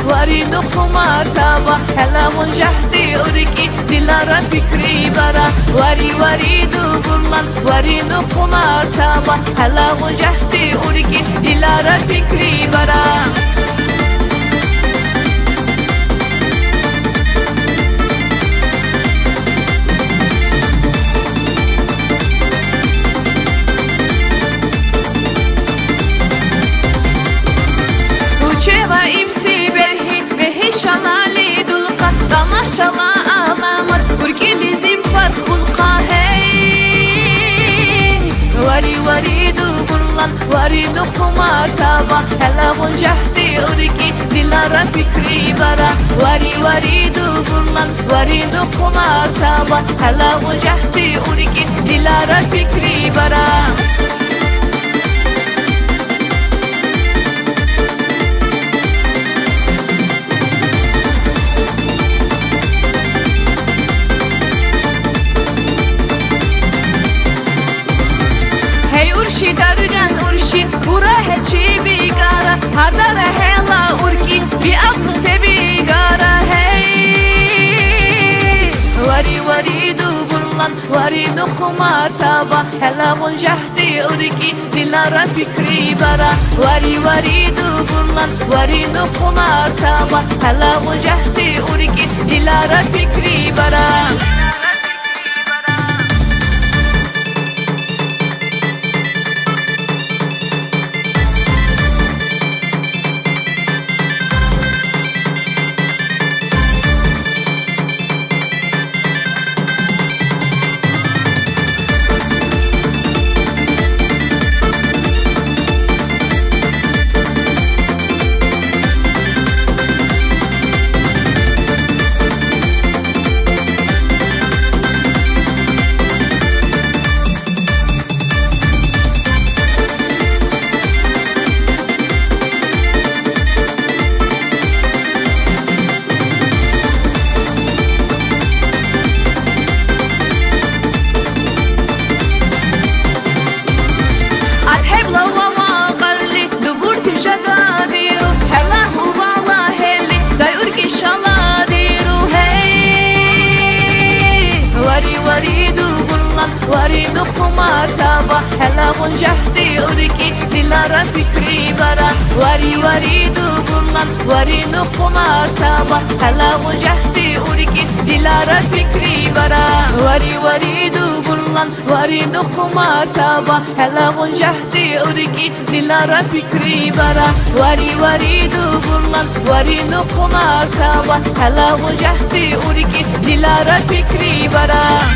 واری نخمار تابا هلا منجحتي أوريكي دلارا فكري برا واری دو برلان واری نخمار تابا هلا منجحتي أوريكي دلارا فكري برا Maşallah ağlamaz Burki bizim fark bulka hey Wari duburlan Wari nukumar taba Hela munjahti uriki Dilara fikri bara Wari duburlan Wari nukumar taba Hela munjahti uriki Dilara fikri bara Urshi dargan urshi pura hechi bigara hadara hela urki bi ab se bigara hey wari duburlan wari nukumar taba hela munjahti urki dilara fikri bara wari duburlan wari nukumar taba hela munjahti urki dilara fikri bara واری نخمار تابا هلا منجحتي أوريكي دلارا فكري برا واری دوبرلان واری نخمار تابا هلا منجحتي أوريكي دلارا فكري برا واری دوبرلان واری نخمار تابا هلا منجحتي أوريكي دلارا فكري برا واری دوبرلان واری نخمار تابا هلا منجحتي أوريكي دلارا فكري برا